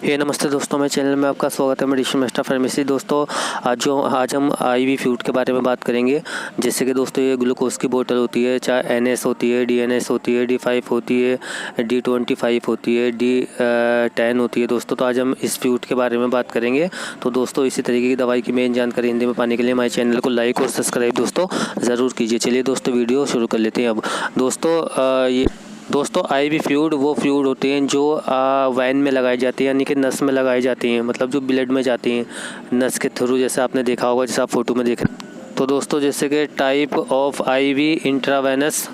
नमस्ते दोस्तों, मेरे चैनल में आपका स्वागत है। Medicine master pharmacy. दोस्तों आज हम IV फ्लूइड के बारे में बात करेंगे। जैसे कि दोस्तों ये ग्लूकोज की बोतल होती है, चाहे NS होती है, DNS होती है, D5 होती है, D25 होती है, D10 होती है दोस्तों। तो आज हम इस फ्लूइड के बारे में बात करेंगे। तो दोस्तों इसी तरीके की दवाई की मेन जानकारी हिंदी में पाने के लिए हमारे चैनल को लाइक और सब्सक्राइब दोस्तों ज़रूर कीजिए। चलिए दोस्तों वीडियो शुरू कर लेते हैं। अब दोस्तों IV फ्लूइड वो फ्लूइड होते हैं जो वाइन में लगाई जाती है, यानी कि नस में लगाई जाती हैं, मतलब जो ब्लड में जाती हैं नस के थ्रू, जैसे आपने देखा होगा, जैसे आप फोटो में देख रहे हैं। तो दोस्तों जैसे कि type of IV intravenous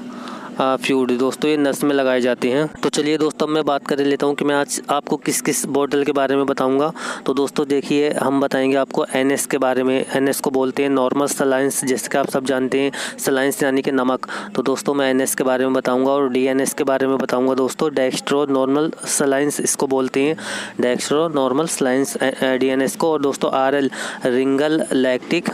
fluid दोस्तों ये नस में लगाए जाते हैं। तो चलिए दोस्तों मैं बात कर लेता हूँ कि मैं आज आपको किस किस बोतल के बारे में बताऊंगा। तो दोस्तों देखिए, हम बताएंगे आपको NS के बारे में। NS को बोलते हैं नॉर्मल सलाइंस, जैसे कि आप सब जानते हैं, सलाइंस यानी कि नमक। तो दोस्तों मैं NS के बारे में बताऊंगा और DNS के बारे में बताऊंगा दोस्तों। डेक्स्ट्रो नॉर्मल सलाइंस इसको बोलते हैं, डेक्स्ट्रो नॉर्मल सलाइंस DNS को। और दोस्तों RL रिंगल लैक्टिक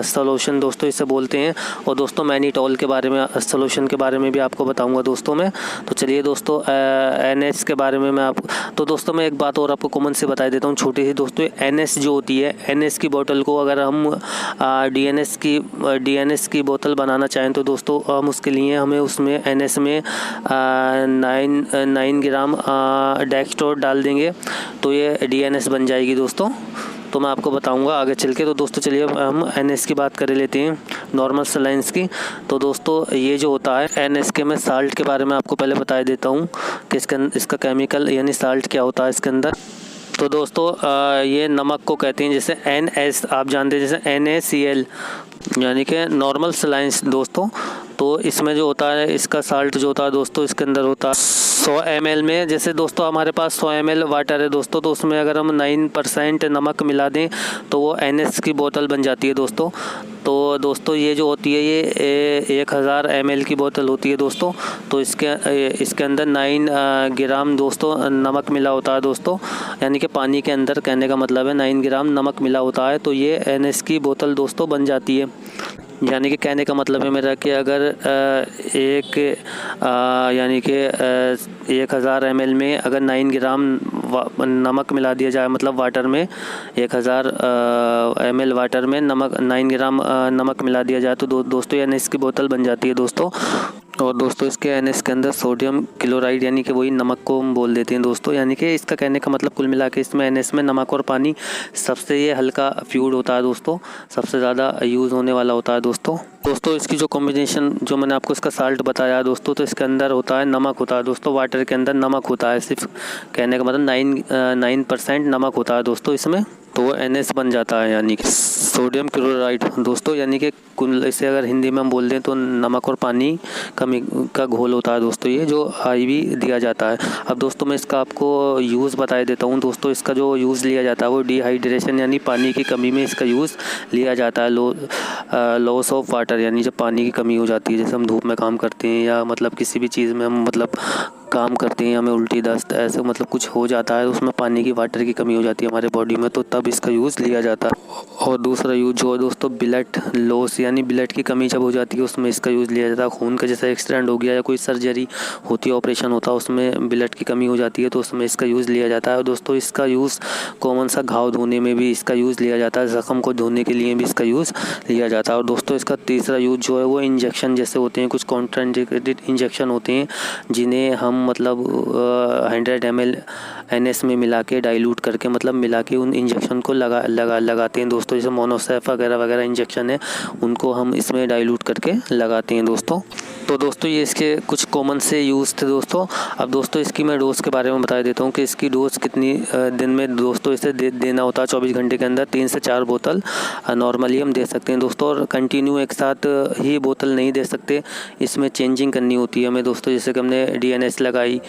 सोल्यूशन दोस्तों इसे बोलते हैं। और दोस्तों मैनिटोल के बारे में, सोल्यूशन के बारे में भी आपको बताऊंगा दोस्तों मैं। तो चलिए दोस्तों NS के बारे में तो दोस्तों मैं एक बात और आपको कॉमन से बता देता हूँ छोटी सी दोस्तों। NS जो होती है, NS की बोतल को अगर हम DNS की बोतल बनाना चाहें तो दोस्तों हम उसके लिए हमें उसमें NS में 9 ग्राम डेक्स्ट्रो डाल देंगे तो ये DNS बन जाएगी दोस्तों। तो मैं आपको बताऊंगा आगे चल के। तो दोस्तों चलिए हम NS की बात कर लेते हैं, नॉर्मल सलाइंस की। तो दोस्तों ये जो होता है NS के, मैं साल्ट के बारे में आपको पहले बता देता हूँ कि इसका केमिकल यानी साल्ट क्या होता है इसके अंदर। तो दोस्तों ये नमक को कहते हैं, जैसे NS आप जानते हैं, जैसे NaCl यानी कि नॉर्मल सलाइंस दोस्तों। तो इसमें जो होता है, इसका साल्ट जो होता है दोस्तों, इसके अंदर होता है 100 ml में। जैसे दोस्तों हमारे पास 100 ml वाटर है दोस्तों, तो उसमें अगर हम 9% नमक मिला दें तो वो NS की बोतल बन जाती है दोस्तों। तो दोस्तों ये जो होती है ये 1000 ml की बोतल होती है दोस्तों। तो इसके अंदर 9 ग्राम दोस्तों नमक मिला होता है दोस्तों, यानी कि पानी के अंदर, कहने का मतलब है 9 ग्राम नमक मिला होता है। तो ये NS की बोतल दोस्तों बन जाती है। यानी कि कहने का मतलब है मेरा कि अगर यानी कि 1000 ml में अगर 9 ग्राम नमक मिला दिया जाए, मतलब वाटर में 1000 ml वाटर में 9 ग्राम नमक मिला दिया जाए तो दोस्तों ये NS की बोतल बन जाती है दोस्तों। और दोस्तों इसके NS के अंदर सोडियम क्लोराइड यानी कि वही नमक को हम बोल देते हैं दोस्तों। यानी कि इसका कहने का मतलब कुल मिला के इसमें NS में नमक और पानी सबसे ये हल्का फ्लूइड होता है दोस्तों, सबसे ज़्यादा यूज़ होने वाला होता है दोस्तों। इसकी जो कॉम्बिनेशन जो मैंने आपको इसका साल्ट बताया दोस्तों, तो इसके अंदर होता है नमक होता है दोस्तों, वाटर के अंदर नमक होता है, सिर्फ कहने का मतलब 9% नमक होता है दोस्तों इसमें। तो वो NS बन जाता है, यानी कि सोडियम क्लोराइड दोस्तों। यानी कि इसे अगर हिंदी में हम बोल दें तो नमक और पानी का घोल होता है दोस्तों, ये जो IV दिया जाता है। अब दोस्तों मैं इसका आपको यूज़ बता देता हूँ दोस्तों। इसका जो यूज़ लिया जाता है वो डिहाइड्रेशन यानी पानी की कमी में इसका यूज़ लिया जाता है। लॉस ऑफ वाटर यानी जब पानी की कमी हो जाती है, जैसे हम धूप में काम करते हैं या मतलब किसी भी चीज़ में हम मतलब काम करते हैं, हमें उल्टी दस्त ऐसे मतलब कुछ हो जाता है, उसमें पानी की, वाटर की कमी हो जाती है हमारे बॉडी में, तो तब इसका यूज़ लिया जाता है। और दूसरा यूज़ जो है दोस्तों ब्लड लॉस यानी ब्लड की कमी जब हो जाती है उसमें इसका यूज़ लिया जाता है। खून का जैसे एक्सीडेंट हो गया या कोई सर्जरी होती है, ऑपरेशन होता है, उसमें ब्लड की कमी हो जाती है तो उसमें इसका यूज़ लिया जाता है। और दोस्तों इसका यूज़ कॉमन सा घाव धोने में भी इसका यूज़ लिया जाता है, ज़ख्म को धोने के लिए भी इसका यूज़ लिया जाता है। और दोस्तों इसका तीसरा यूज़ जो है वो इंजेक्शन जैसे होते हैं, कुछ कॉन्ट्राइंडिकेटेड इंजेक्शन होते हैं जिन्हें हम मतलब 100 ml NS में मिला के डाइल्यूट करके मतलब मिला के उन इंजेक्शन को लगाते हैं दोस्तों। जैसे मोनोसेफ वगैरह इंजेक्शन है, उनको हम इसमें डाइल्यूट करके लगाते हैं दोस्तों। तो दोस्तों ये इसके कुछ कॉमन से यूज़ थे दोस्तों। अब दोस्तों इसकी मैं डोज़ के बारे में बता देता हूँ कि इसकी डोज़ कितनी दिन में दोस्तों इसे देना होता है। 24 घंटे के अंदर 3 से 4 बोतल नॉर्मली हम दे सकते हैं दोस्तों। और कंटिन्यू एक साथ ही बोतल नहीं दे सकते, इसमें चेंजिंग करनी होती है हमें दोस्तों। जैसे कि हमने DNS लगाई,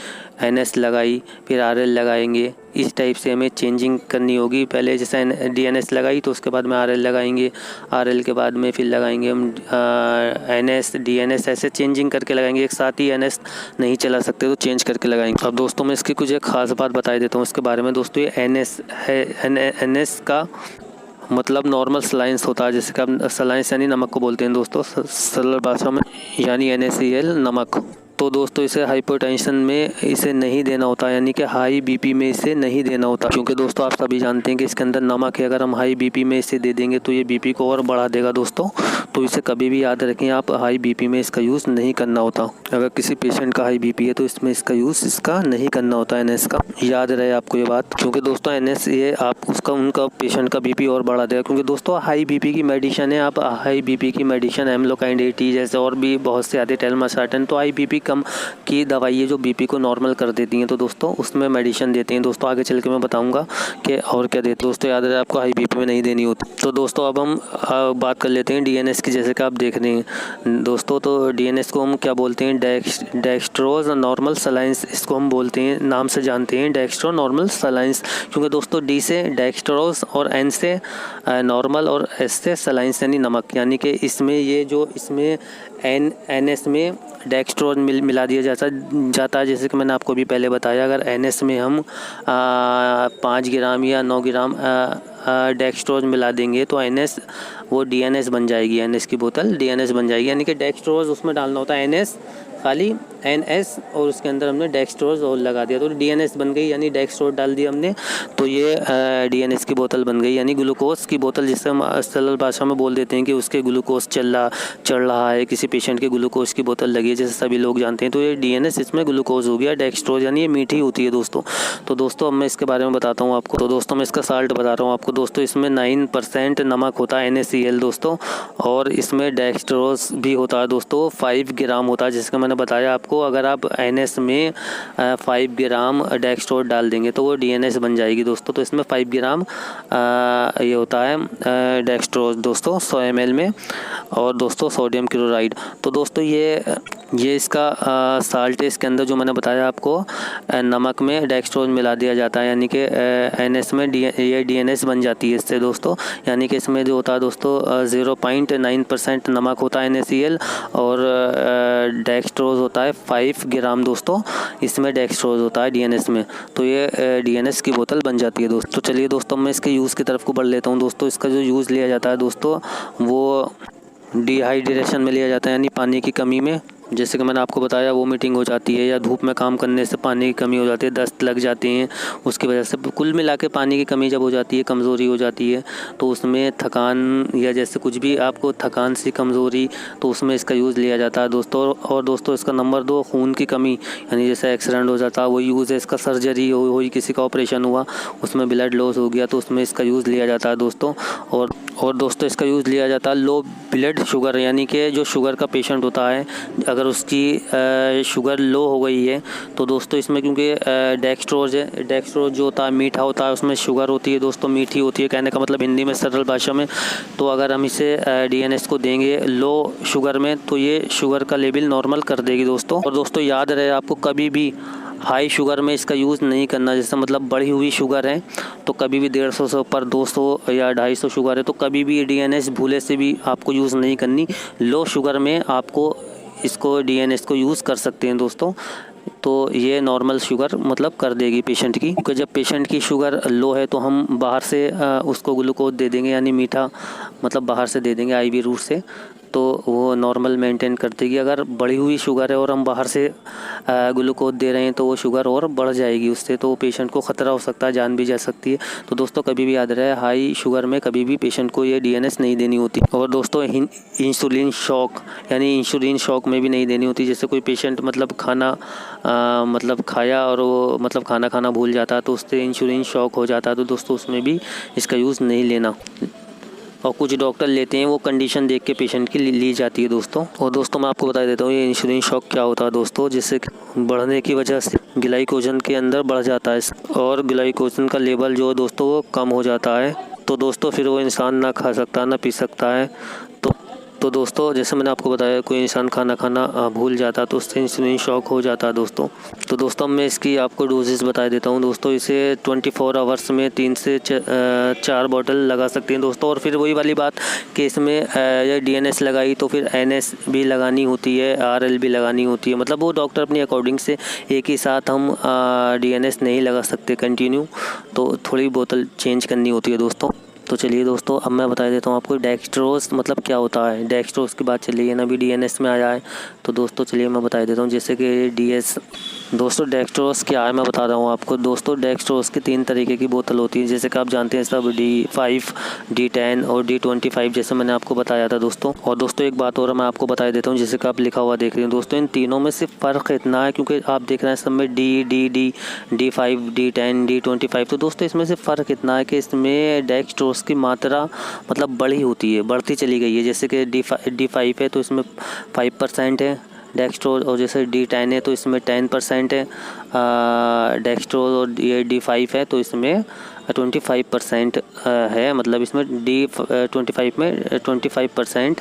NS लगाई, फिर RL लगाएंगे, इस टाइप से हमें चेंजिंग करनी होगी। पहले जैसे DNS लगाई तो उसके बाद में RL लगाएंगे, RL के बाद में फिर लगाएंगे हम NS DNS, ऐसे चेंजिंग करके लगाएंगे। एक साथ ही NS नहीं चला सकते तो चेंज करके लगाएंगे। अब दोस्तों मैं इसकी कुछ एक ख़ास बात बता देता हूँ इसके बारे में दोस्तों। ये NS है, NS का मतलब नॉर्मल सलाइंस होता है, जैसे कि हम सलाइंस यानी नमक को बोलते हैं दोस्तों सरल भाषा में, यानी NaCl नमक। तो दोस्तों इसे हाइपरटेंशन में इसे नहीं देना होता, यानी कि हाई बीपी में इसे नहीं देना होता, क्योंकि दोस्तों आप सभी जानते हैं कि इसके अंदर नमक है। अगर हम हाई बीपी में इसे दे देंगे तो ये बीपी को और बढ़ा देगा दोस्तों। तो इसे कभी भी याद रखें, आप हाई बीपी में इसका यूज़ नहीं करना होता। अगर किसी पेशेंट का हाई बीपी है तो इसमें इसका यूज़ इसका नहीं करना होता NS का, याद रहे आपको ये बात, क्योंकि दोस्तों NS ये आप उनका पेशेंट का बीपी और बढ़ा देगा। क्योंकि दोस्तों हाई बीपी की मेडिसिन है, आप हाई बीपी की मेडिसिन एमलोकाइंड 80 जैसे और भी बहुत से आते, टेलमार्साटन, तो हाई बीपी कम की दवाई है जो बीपी को नॉर्मल कर देती हैं। तो दोस्तों उसमें मेडिसिन देते हैं दोस्तों, आगे चल के मैं बताऊंगा कि और क्या देते हैं। दोस्तों याद रहे आपको हाई बीपी में नहीं देनी होती। तो दोस्तों अब हम बात कर लेते हैं DNS की, जैसे कि आप देख रहे हैं दोस्तों। तो DNS को हम क्या बोलते हैं, डेक्स्ट्रोज नॉर्मल सलाइंस, इसको हम बोलते हैं, नाम से जानते हैं डेक्स्ट्रो नॉर्मल सलाइंस। क्योंकि दोस्तों D से डेक्स्ट्रोज और N से नॉर्मल और S से सलाइंस यानी नमक, यानी कि इसमें ये जो इसमें NS में डेक्स्ट्रोज मिला दिया जाता है। जैसे कि मैंने आपको भी पहले बताया, अगर NS में हम 5 ग्राम या 9 ग्राम डेक्स्ट्रोज मिला देंगे तो NS वो DNS बन जाएगी, NS की बोतल DNS बन जाएगी। यानी कि डेक्स्ट्रोज उसमें डालना होता है NS खाली NS और उसके अंदर हमने डेक्स्ट्रोज और लगा दिया तो DNS बन गई, यानी डेक्स्ट्रोज डाल दिया हमने तो ये DNS की बोतल बन गई, यानी ग्लूकोज की बोतल, जिससे हम सरल भाषा में बोल देते हैं कि उसके ग्लूकोज चढ़ रहा है, किसी पेशेंट के ग्लूकोज की बोतल लगी है, जैसे सभी लोग जानते हैं। तो ये DNS इसमें ग्लूकोज हो गया, डेक्स्ट्रोज यानी ये मीठी होती है दोस्तों। तो दोस्तों अब मैं इसके बारे में बताता हूँ आपको। तो दोस्तों मैं इसका साल्ट बता रहा हूँ आपको दोस्तों। इसमें 9% नमक होता है NaCl दोस्तों, और इसमें डेक्स्ट्रोज भी होता है दोस्तों, 5 ग्राम होता है, जिसका मैंने बताया आपको। अगर आप NS में 5 ग्राम डेक्स्ट्रोज डाल देंगे तो वो DNS बन जाएगी दोस्तों। तो इसमें 5 ग्राम ये होता है डेक्स्ट्रोज दोस्तों 100 ml में, और दोस्तों सोडियम क्लोराइड। तो दोस्तों ये इसका साल्ट है, इसके अंदर जो मैंने बताया आपको नमक में डेक्स्ट्रोज मिला दिया जाता है, यानी कि NS में ये DNS बन जाती है इससे दोस्तों। यानी कि इसमें जो होता है दोस्तों 0.9% नमक होता है NaCl, और डेक्स्ट्रोज होता है 5 ग्राम दोस्तों, इसमें डेक्स्ट्रोज होता है DNS में। तो ये DNS की बोतल बन जाती है दोस्तों। तो चलिए दोस्तों मैं इसके यूज़ की तरफ को बढ़ लेता हूँ दोस्तों। इसका जो यूज़ लिया जाता है दोस्तों वो डिहाइड्रेशन में लिया जाता है, यानी पानी की कमी में। जैसे कि मैंने आपको बताया वोमिटिंग हो जाती है, या धूप में काम करने से पानी की कमी हो जाती है, दस्त लग जाते हैं, उसकी वजह से कुल मिला के पानी की कमी जब हो जाती है, कमज़ोरी हो जाती है, तो उसमें थकान या जैसे कुछ भी आपको थकान सी कमज़ोरी, तो उसमें इसका यूज़ लिया जाता है दोस्तों। और दोस्तों इसका नंबर 2 खून की कमी, यानी जैसे एक्सीडेंट हो जाता है वो यूज़ है इसका। सर्जरी हुई, किसी का ऑपरेशन हुआ, उसमें ब्लड लॉस हो गया तो उसमें इसका यूज़ लिया जाता है दोस्तों। और दोस्तों इसका यूज़ लिया जाता है लो ब्लड शुगर, यानी कि जो शुगर का पेशेंट होता है, अगर उसकी शुगर लो हो गई है तो दोस्तों इसमें, क्योंकि डेक्स्ट्रोज है, डेक्स्ट्रोज जो होता है मीठा होता है, उसमें शुगर होती है दोस्तों, मीठी होती है, कहने का मतलब हिंदी में सरल भाषा में। तो अगर हम इसे DNS को देंगे लो शुगर में तो ये शुगर का लेवल नॉर्मल कर देगी दोस्तों। और दोस्तों याद रहे आपको, कभी भी हाई शुगर में इसका यूज़ नहीं करना। जैसे मतलब बढ़ी हुई शुगर है तो कभी भी 150 से ऊपर 200 या 250 शुगर है तो कभी भी DNS भूले से भी आपको यूज़ नहीं करनी। लो शुगर में आपको इसको DNS को यूज़ कर सकते हैं दोस्तों। तो ये नॉर्मल शुगर मतलब कर देगी पेशेंट की, क्योंकि जब पेशेंट की शुगर लो है तो हम बाहर से उसको ग्लूकोज दे देंगे, यानी मीठा मतलब बाहर से दे देंगे IV रूट से, तो वो नॉर्मल मेंटेन कर देगी। अगर बढ़ी हुई शुगर है और हम बाहर से ग्लूकोज दे रहे हैं तो वो शुगर और बढ़ जाएगी उससे, तो पेशेंट को ख़तरा हो सकता है, जान भी जा सकती है। तो दोस्तों कभी भी याद रहे, हाई शुगर में कभी भी पेशेंट को ये DNS नहीं देनी होती। और दोस्तों इंसुलिन शॉक, यानी इंसुलिन शॉक में भी नहीं देनी होती। जैसे कोई पेशेंट मतलब खाना मतलब खाया और वो मतलब खाना भूल जाता है तो उससे इंसुलिन शॉक हो जाता है, तो दोस्तों उसमें भी इसका यूज़ नहीं लेना। और कुछ डॉक्टर लेते हैं, वो कंडीशन देख के पेशेंट की ली जाती है दोस्तों। और दोस्तों मैं आपको बता देता हूँ ये इंसुलिन शॉक क्या होता है दोस्तों। जिससे बढ़ने की वजह से ग्लाइकोजन के अंदर बढ़ जाता है, और ग्लाइकोजन का लेवल जो दोस्तों वो कम हो जाता है, तो दोस्तों फिर वो इंसान ना खा सकता ना पी सकता है। तो दोस्तों जैसे मैंने आपको बताया, कोई इंसान खाना भूल जाता तो उससे इंसुलिन शॉक हो जाता है दोस्तों। तो दोस्तों मैं इसकी आपको डोजेस बता देता हूँ दोस्तों। इसे 24 आवर्स में 3 से 4 बॉटल लगा सकते हैं दोस्तों। और फिर वही वाली बात कि इसमें ये DNS लगाई तो फिर NS भी लगानी होती है, RL भी लगानी होती है, मतलब वो डॉक्टर अपनी अकॉर्डिंग से, एक ही साथ हम DNS नहीं लगा सकते कंटिन्यू, तो थोड़ी बोतल चेंज करनी होती है दोस्तों। तो चलिए दोस्तों, अब मैं बता देता हूँ आपको डेक्सट्रोज मतलब क्या होता है। डेक्सट्रोज की बात चल रही है ना, अभी डीएनएस में आया है, तो दोस्तों चलिए मैं बता देता हूँ। जैसे कि डीएस दोस्तों डेक्सट्रोज क्या है मैं बता रहा हूँ आपको। दोस्तों डेक्सट्रोज की 3 तरीके की बोतल होती है, जैसे कि आप जानते हैं सब D5, D10 और D25 जैसे मैंने आपको बताया था दोस्तों। और दोस्तों एक बात और मैं आपको बता देता हूँ, जैसे कि आप लिखा हुआ देख रहे हैं दोस्तों, इन तीनों में सिर्फ फ़र्क इतना है, क्योंकि आप देख रहे हैं सब में D5, D10, D25। तो दोस्तों इसमें से फ़र्क इतना है कि इसमें डेक्सट्रोज की मात्रा मतलब बड़ी होती है, बढ़ती चली गई है। जैसे कि D5 है तो इसमें 5% है डेक्सट्रोज, और जैसे D10 है तो इसमें 10% है डेक्सट्रोज, और ये D5 है तो इसमें 25% है, मतलब इसमें D25 में 25%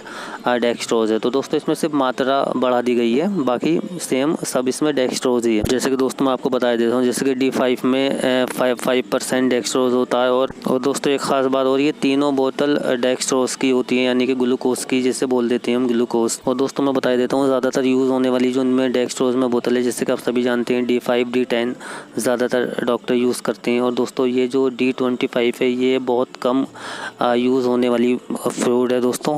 डेक्सट्रोज है। तो दोस्तों इसमें सिर्फ मात्रा बढ़ा दी गई है, बाकी सेम सब इसमें डेक्सट्रोज ही है। जैसे कि दोस्तों मैं आपको बता देता हूँ, जैसे कि D5 में 5% डेक्सट्रोज होता है। और दोस्तों एक ख़ास बात और ये तीनों बोतल डेक्सट्रोज की होती है, यानी कि ग्लूकोज की, जिसे बोल देते हैं हम ग्लूकोज। और दोस्तों मैं बता देता हूँ ज़्यादातर यूज़ होने वाली जो उनमें डेक्सट्रोज में बोतल है, जैसे कि आप सभी जानते हैं D5, D10 ज़्यादातर डॉक्टर यूज़ करते हैं। और दोस्तों ये जो D25 है ये बहुत कम यूज़ होने वाली फ्रूट है दोस्तों।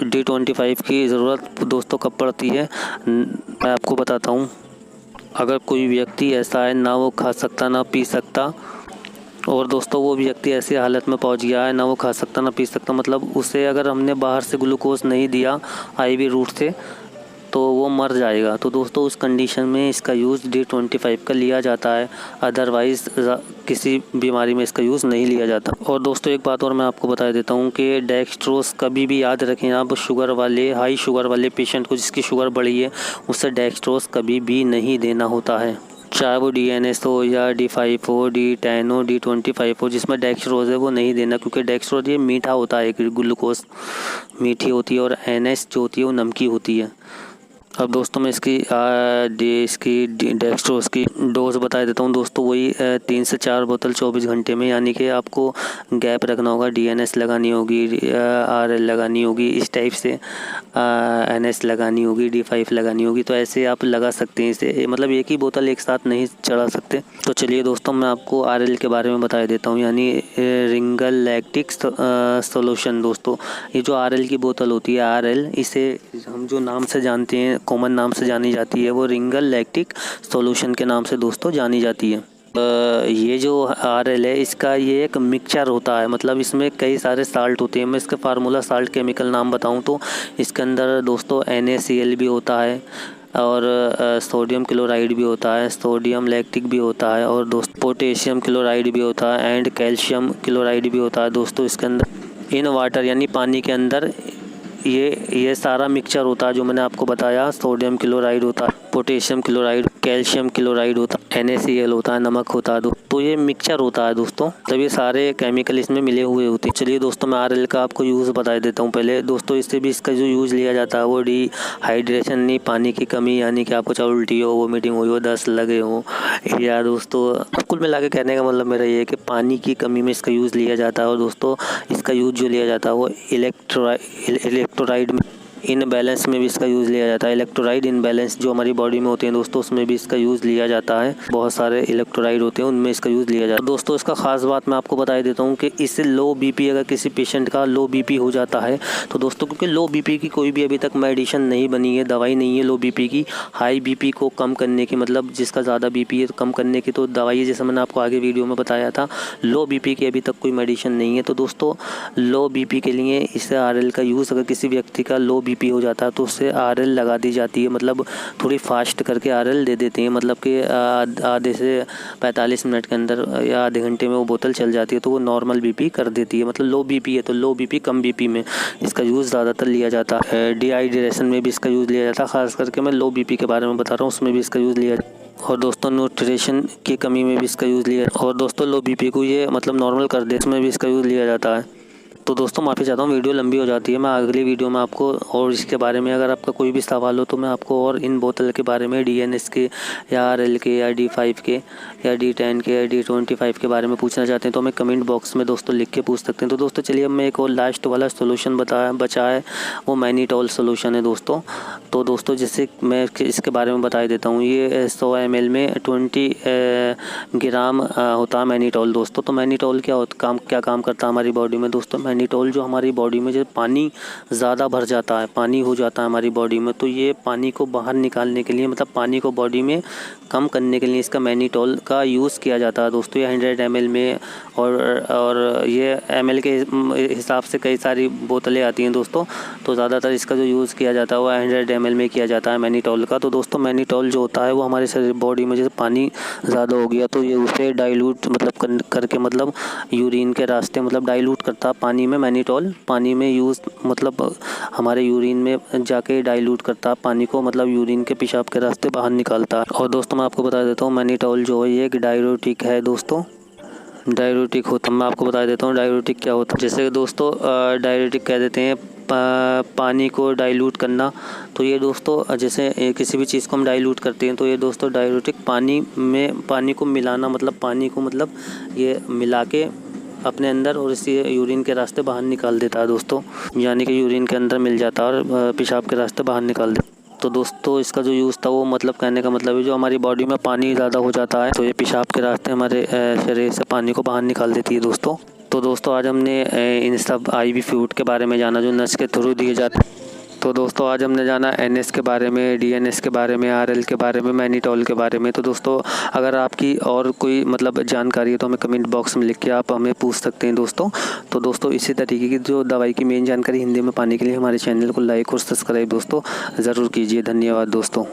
D25 की ज़रूरत दोस्तों कब पड़ती है मैं आपको बताता हूँ। अगर कोई व्यक्ति ऐसा है ना वो खा सकता ना पी सकता, और दोस्तों वो व्यक्ति ऐसी हालत में पहुंच गया है ना वो खा सकता ना पी सकता, मतलब उसे अगर हमने बाहर से ग्लूकोज नहीं दिया IV रूट से तो वो मर जाएगा। तो दोस्तों उस कंडीशन में इसका यूज़ D25 का लिया जाता है, अदरवाइज़ किसी बीमारी में इसका यूज़ नहीं लिया जाता। और दोस्तों एक बात और मैं आपको बता देता हूँ कि डेक्सट्रोज कभी भी याद रखें आप, शुगर वाले हाई शुगर वाले पेशेंट को जिसकी शुगर बढ़ी है उसे डेक्सट्रोज कभी भी नहीं देना होता है, चाहे वो DNS हो या D5 हो, D10 हो, D25 हो, जिसमें डेक्सट्रोज है वो नहीं देना, क्योंकि डेक्सट्रोज ये मीठा होता है, ग्लूकोज मीठी होती है और NS जो होती है वो नमकी होती है। अब दोस्तों मैं इसकी डेक्सट्रोज की डोज बता देता हूँ दोस्तों। वही 3 से 4 बोतल 24 घंटे में, यानी कि आपको गैप रखना होगा। DNS लगानी होगी, RL लगानी होगी, इस टाइप से NS लगानी होगी, D5 लगानी होगी। तो ऐसे आप लगा सकते हैं इसे, मतलब एक ही बोतल एक साथ नहीं चढ़ा सकते। तो चलिए दोस्तों मैं आपको RL के बारे में बता देता हूँ, यानी रिंगल लैक्टिक सोल्यूशन। दोस्तों ये जो RL की बोतल होती है RL, इसे हम जो नाम से जानते हैं, कॉमन नाम से जानी जाती है, वो रिंगल लैक्टिक सॉल्यूशन के नाम से दोस्तों जानी जाती है। ये जो RL है इसका ये एक मिक्सचर होता है, मतलब इसमें कई सारे साल्ट होते हैं। मैं इसका फार्मूला साल्ट केमिकल नाम बताऊं तो इसके अंदर दोस्तों NaCl भी होता है, और सोडियम क्लोराइड भी होता है, सोडियम लैक्टिक भी होता है, और दोस्तों पोटेशियम क्लोराइड भी होता है, एंड कैल्शियम क्लोराइड भी होता है। दोस्तों इसके अंदर इन वाटर यानी पानी के अंदर ये सारा मिक्सचर होता है जो मैंने आपको बताया। सोडियम क्लोराइड होता है, पोटेशियम क्लोराइड, कैल्शियम क्लोराइड होता है, NaCl होता है, नमक होता है। तो ये मिक्सचर होता है दोस्तों, तब ये सारे केमिकल इसमें मिले हुए होते हैं। चलिए दोस्तों मैं RL का आपको यूज़ बता देता हूँ पहले। दोस्तों इससे भी इसका जो यूज़ लिया जाता है वो डिहाइड्रेशन नहीं, पानी की कमी, यानी कि आपको चाहे उल्टी हो, वोमिटिंग हुई हो, दस्त लगे हो, या दोस्तों कुल मिला के कहने का मतलब मेरा ये है कि पानी की कमी में इसका यूज़ लिया जाता है। और दोस्तों इसका यूज़ जो लिया जाता है वो इलेक्ट्रोलाइट में इनबैलेंस में भी इसका यूज़ लिया जाता है। इलेक्ट्रोलाइट इनबैलेंस जो हमारी बॉडी में होते हैं दोस्तों, उसमें भी इसका यूज़ लिया जाता है। बहुत सारे इलेक्ट्रोलाइट होते हैं उनमें इसका यूज़ लिया जाता है। दोस्तों इसका ख़ास बात मैं आपको बता देता हूँ कि इससे लो BP, अगर किसी पेशेंट का लो BP हो जाता है तो दोस्तों, क्योंकि लो BP की कोई भी अभी तक मेडिसिन नहीं बनी है, दवाई नहीं है लो BP की। हाई BP को कम करने की, मतलब जिसका ज़्यादा BP है तो कम करने की तो दवाई है, जैसे मैंने आपको आगे वीडियो में बताया था। लो BP की अभी तक कोई मेडिसिन नहीं है। तो दोस्तों लो BP के लिए इसे RL का यूज़, अगर किसी व्यक्ति का लो BP हो जाता है तो उससे RL लगा दी जाती है, मतलब थोड़ी फास्ट करके RL दे देते हैं, मतलब कि आधे से 45 मिनट के अंदर या आधे घंटे में वो बोतल चल जाती है, तो वो नॉर्मल BP कर देती है। मतलब लो BP है तो लो BP कम BP में इसका यूज़ ज़्यादातर लिया जाता है। डिहाइड्रेशन में भी इसका यूज़ लिया जाता है, ख़ास करके मैं लो BP के बारे में बता रहा हूँ, उसमें भी इसका यूज़ लिया जाता है। और दोस्तों न्यूट्रिशन की कमी में भी इसका यूज़ लिया, और दोस्तों लो BP को ये मतलब नॉर्मल कर दे, इसमें भी इसका यूज़ लिया जाता है। तो दोस्तों माफ़ी चाहता हूँ, वीडियो लंबी हो जाती है। मैं अगली वीडियो में आपको और इसके बारे में अगर आपका कोई भी सवाल हो तो मैं आपको और इन बोतल के बारे में DNS के या RL के या D5 के या D10 के या D25 के बारे में पूछना चाहते हैं तो हमें कमेंट बॉक्स में दोस्तों लिख के पूछ सकते हैं। तो दोस्तों चलिए अब मैं एक और लास्ट वाला सोल्यूशन बचा है, वो मैनीटॉल सोल्यूशन है दोस्तों। तो दोस्तों जैसे मैं इसके बारे में बता देता हूँ, ये 100 ml में 20 ग्राम होता है मैनीटॉल दोस्तों। तो मैनीटॉल क्या काम करता है हमारी बॉडी में दोस्तों। मैनीटॉल जो हमारी बॉडी में जब पानी ज़्यादा भर जाता है, पानी हो जाता है हमारी बॉडी में, तो ये पानी को बाहर निकालने के लिए, मतलब पानी को बॉडी में कम करने के लिए इसका मैनीटॉल का यूज़ किया जाता है दोस्तों। ये 100 ml में और ये ml के हिसाब से कई सारी बोतलें आती हैं दोस्तों। तो ज़्यादातर इसका जो यूज़ किया जाता है वो 100 ml में किया जाता है मैनीटॉल का। तो दोस्तों मैनीटॉल जो होता है वो हमारे शरीर बॉडी में जैसे पानी ज़्यादा हो गया तो ये उसे डाइल्यूट मतलब करके मतलब यूरिन के रास्ते मतलब डाइल्यूट करता है पानी में। मैनीटॉल पानी में यूज़ मतलब हमारे यूरिन में जाके डाइल्यूट करता है पानी को, मतलब यूरिन के पेशाब के रास्ते बाहर निकालता है। और दोस्तों मैं आपको बता देता हूँ मैनीटॉल जो है ये एक डाययूरेटिक है दोस्तों। डाययूरेटिक होता, मैं आपको बता देता हूँ डाययूरेटिक क्या होता है। जैसे दोस्तों डाययूरेटिक कह देते हैं पानी को डाइल्यूट करना। तो ये दोस्तों जैसे किसी भी चीज़ को हम डाइल्यूट करते हैं तो ये दोस्तों डाययूरेटिक पानी को मिलाना, मतलब पानी को मतलब ये मिला के अपने अंदर और इसी यूरिन के रास्ते बाहर निकाल देता है दोस्तों, यानी कि यूरिन के अंदर मिल जाता है और पेशाब के रास्ते बाहर निकाल देता है। तो दोस्तों इसका जो यूज़ था वो मतलब कहने का मतलब है जो हमारी बॉडी में पानी ज़्यादा हो जाता है तो ये पेशाब के रास्ते हमारे शरीर से पानी को बाहर निकाल देती है दोस्तों। तो दोस्तों आज हमने इन सब IV फ्लूइड के बारे में जाना जो नस के थ्रू दिए जाते हैं। तो दोस्तों आज हमने जाना NS के बारे में, DNS के बारे में, RL के बारे में, मैनीटॉल के बारे में। तो दोस्तों अगर आपकी और कोई मतलब जानकारी है तो हमें कमेंट बॉक्स में लिख के आप हमें पूछ सकते हैं दोस्तों। तो दोस्तों इसी तरीके की जो दवाई की मेन जानकारी हिंदी में पाने के लिए हमारे चैनल को लाइक और सब्सक्राइब दोस्तों ज़रूर कीजिए। धन्यवाद दोस्तों।